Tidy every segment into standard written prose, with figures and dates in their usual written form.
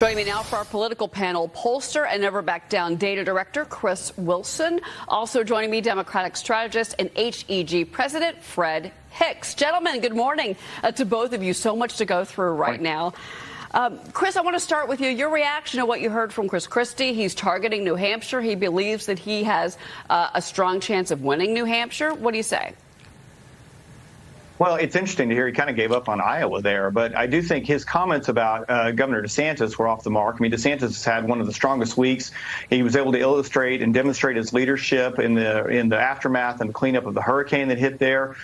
Joining me now for our political panel, pollster and Never Back Down data director Chris Wilson. Also joining me, Democratic strategist and HEG president Fred Hicks. Gentlemen, good morning to both of you. So much to go through right now. Chris, I want to start with you. Your reaction to what you heard from Chris Christie. He's targeting New Hampshire. He believes that he has a strong chance of winning New Hampshire. What do you say? Well, it's interesting to hear he kind of gave up on Iowa there, but I do think his comments about Governor DeSantis were off the mark. I mean, DeSantis has had one of the strongest weeks. He was able to illustrate and demonstrate his leadership in the aftermath and cleanup of the hurricane that hit there.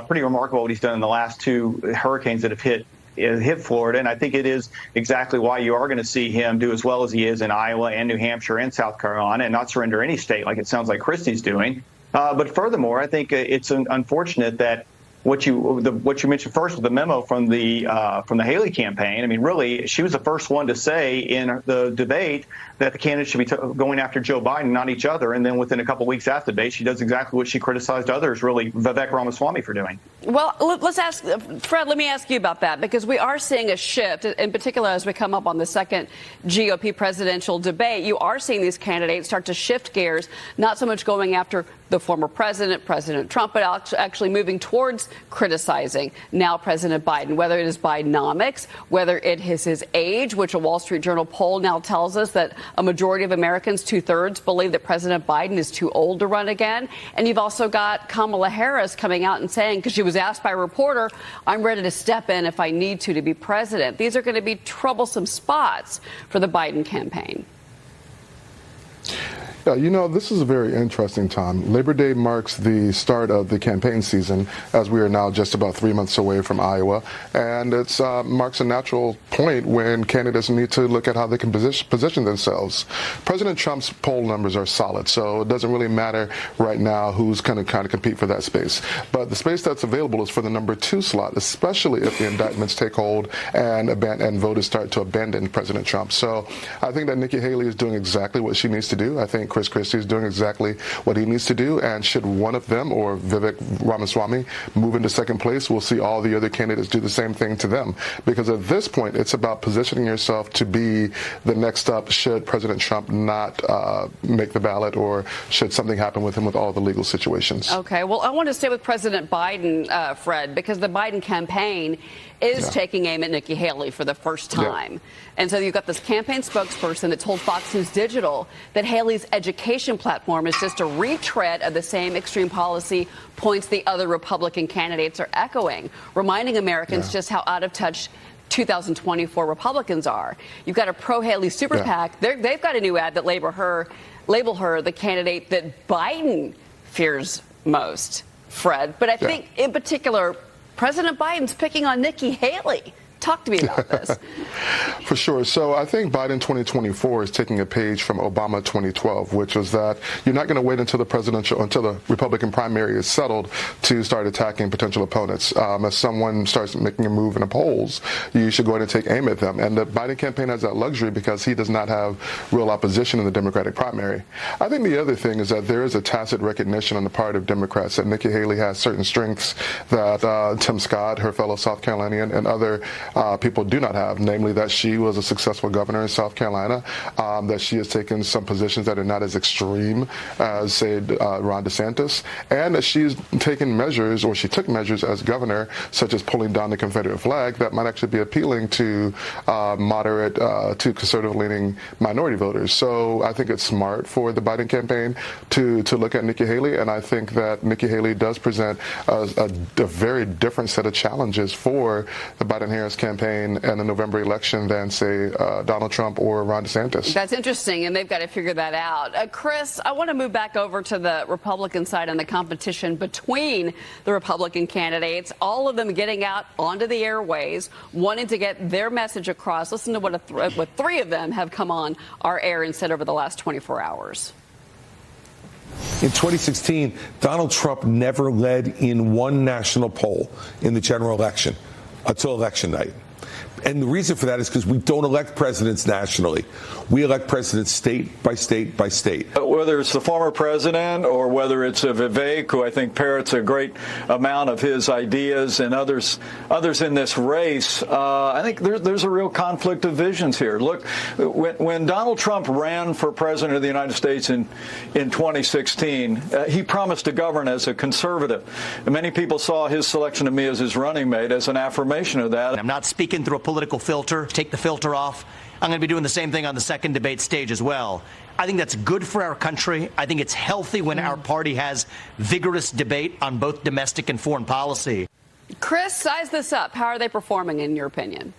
Pretty remarkable what he's done in the last two hurricanes that have hit Florida, and I think it is exactly why you are going to see him do as well as he is in Iowa and New Hampshire and South Carolina and not surrender any state like it sounds like Christie's doing. But furthermore, I think it's unfortunate that what you mentioned first with the memo from the Haley campaign. I mean, really, she was the first one to say in the debate that the candidates should be going after Joe Biden, not each other. And then within a couple of weeks after the debate, she does exactly what she criticized others, really, Vivek Ramaswamy, for doing. Well, let's ask Fred. Let me ask you about that, because we are seeing a shift, in particular as we come up on the second GOP presidential debate. You are seeing these candidates start to shift gears, not so much going after the former president, President Trump, but actually moving towards criticizing now President Biden, whether it is Bidenomics, whether it is his age, which a Wall Street Journal poll now tells us that a majority of Americans, 2/3, believe that President Biden is too old to run again. And you've also got Kamala Harris coming out and saying, because she was asked by a reporter, I'm ready to step in if I need to be president. These are going to be troublesome spots for the Biden campaign. Yeah, you know, this is a very interesting time. Labor Day marks the start of the campaign season, as we are now just about 3 months away from Iowa. And it marks a natural point when candidates need to look at how they can position themselves. President Trump's poll numbers are solid, so it doesn't really matter right now who's going to kind of compete for that space. But the space that's available is for the number 2 slot, especially if the indictments take hold and voters start to abandon President Trump. So I think that Nikki Haley is doing exactly what she needs to do. I think Chris Christie is doing exactly what he needs to do, and should one of them or Vivek Ramaswamy move into second place, we'll see all the other candidates do the same thing to them, because at this point it's about positioning yourself to be the next up should President Trump not make the ballot, or should something happen with him with all the legal situations. Okay, well, I want to stay with President Biden, Fred, because the Biden campaign is taking aim at Nikki Haley for the first time. And so you've got this campaign spokesperson that told Fox News Digital that Haley's education platform is just a retread of the same extreme policy points the other Republican candidates are echoing, reminding Americans just how out of touch 2024 Republicans are. You've got a pro-Haley super PAC. They've got a new ad that label her the candidate that Biden fears most, Fred. But I think in particular, President Biden's picking on Nikki Haley. Talk to me about this. For sure. So I think Biden 2024 is taking a page from Obama 2012, which was that you're not going to wait until the Republican primary is settled to start attacking potential opponents. As someone starts making a move in the polls, you should go ahead and take aim at them. And the Biden campaign has that luxury because he does not have real opposition in the Democratic primary. I think the other thing is that there is a tacit recognition on the part of Democrats that Nikki Haley has certain strengths that Tim Scott, her fellow South Carolinian, and other people do not have, namely that she was a successful governor in South Carolina, that she has taken some positions that are not as extreme as, say, Ron DeSantis, and that she's taken measures, or she took measures as governor, such as pulling down the Confederate flag, that might actually be appealing to moderate, to conservative-leaning minority voters. So I think it's smart for the Biden campaign to look at Nikki Haley, and I think that Nikki Haley does present a very different set of challenges for the Biden-Harris campaign and the November election than, say, Donald Trump or Ron DeSantis. That's interesting, and they've got to figure that out. Chris, I want to move back over to the Republican side and the competition between the Republican candidates, all of them getting out onto the airways, wanting to get their message across. Listen to what 3 of them have come on our air and said over the last 24 hours. In 2016, Donald Trump never led in one national poll in the general election until election night. And the reason for that is because we don't elect presidents nationally. We elect presidents state by state by state. Whether it's the former president or whether it's Vivek, who I think parrots a great amount of his ideas, and others in this race, I think there's a real conflict of visions here. Look, when Donald Trump ran for president of the United States in 2016, he promised to govern as a conservative. And many people saw his selection of me as his running mate as an affirmation of that. I'm not speaking through a political filter. Take the filter off. I'm going to be doing the same thing on the second debate stage as well. I think that's good for our country. I think it's healthy when our party has vigorous debate on both domestic and foreign policy. Chris, size this up. How are they performing, in your opinion?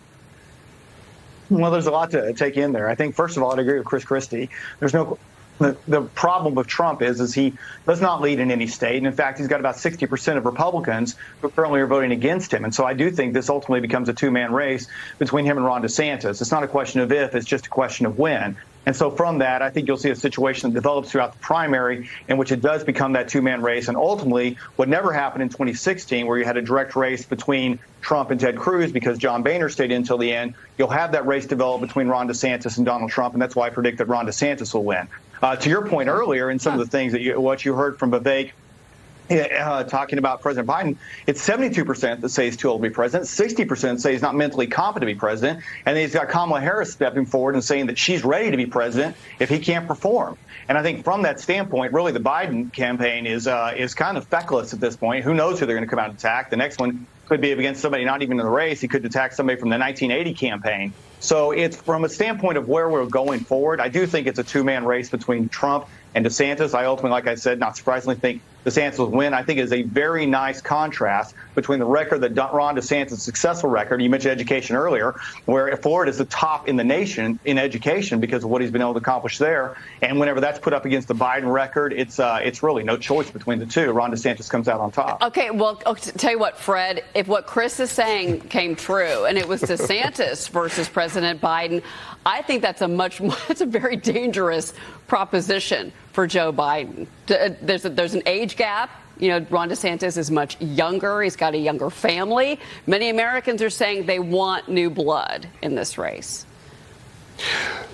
Well, there's a lot to take in there. I think, first of all, I'd agree with Chris Christie. The problem with Trump is he does not lead in any state. And in fact, he's got about 60% of Republicans who currently are voting against him. And so I do think this ultimately becomes a two-man race between him and Ron DeSantis. It's not a question of if, it's just a question of when. And so from that, I think you'll see a situation that develops throughout the primary in which it does become that two-man race. And ultimately, what never happened in 2016, where you had a direct race between Trump and Ted Cruz because John Boehner stayed in until the end, you'll have that race develop between Ron DeSantis and Donald Trump. And that's why I predict that Ron DeSantis will win. To your point earlier, and some of the things that what you heard from Vivek talking about President Biden, it's 72% that say he's too old to be president, 60% say he's not mentally competent to be president, and then he's got Kamala Harris stepping forward and saying that she's ready to be president if he can't perform. And I think from that standpoint, really the Biden campaign is kind of feckless at this point. Who knows who they're going to come out and attack? The next one could be against somebody not even in the race. He could attack somebody from the 1980 campaign. So it's from a standpoint of where we're going forward, I do think it's a two-man race between Trump and DeSantis. I ultimately, like I said, not surprisingly, think DeSantis will win. I think it is a very nice contrast between the record that Ron DeSantis' successful record. You mentioned education earlier, where Florida is the top in the nation in education because of what he's been able to accomplish there. And whenever that's put up against the Biden record, it's really no choice between the two. Ron DeSantis comes out on top. Okay, well, tell you what, Fred, if what Chris is saying came true and it was DeSantis versus President Biden, I think that's a very dangerous proposition for Joe Biden. There's an age gap. You know, Ron DeSantis is much younger. He's got a younger family. Many Americans are saying they want new blood in this race.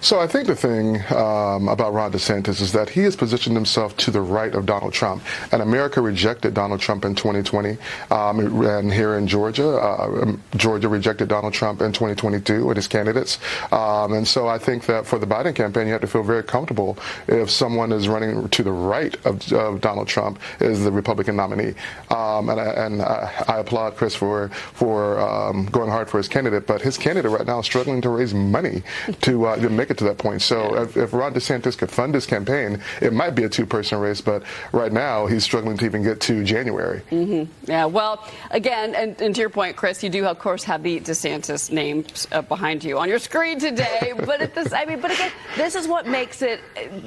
So I think the thing about Ron DeSantis is that he has positioned himself to the right of Donald Trump. And America rejected Donald Trump in 2020. And here in Georgia, Georgia rejected Donald Trump in 2022 with his candidates. And so I think that for the Biden campaign, you have to feel very comfortable if someone is running to the right of Donald Trump is the Republican nominee. And I applaud Chris for going hard for his candidate. But his candidate right now is struggling to raise money to make it to that point. So if Ron DeSantis could fund his campaign, it might be a two-person race. But right now, he's struggling to even get to January. Mm-hmm. Yeah, well, again, and to your point, Chris, you do, of course, have the DeSantis name behind you on your screen today. But again, this is what makes it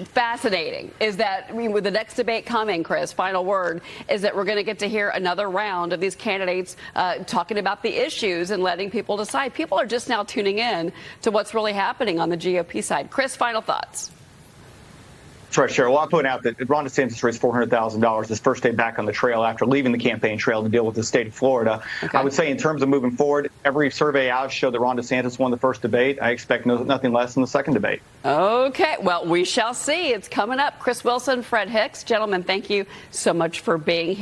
fascinating, is that, with the next debate coming, Chris, final word, is that we're going to get to hear another round of these candidates talking about the issues and letting people decide. People are just now tuning in to what's really happening on the GOP side. Chris, final thoughts. That's right, Cheryl. Well, I'll point out that Ron DeSantis raised $400,000 his first day back on the trail after leaving the campaign trail to deal with the state of Florida. Okay. I would say in terms of moving forward, every survey out showed that Ron DeSantis won the first debate. I expect nothing less than the second debate. Okay. Well, we shall see. It's coming up. Chris Wilson, Fred Hicks. Gentlemen, thank you so much for being here.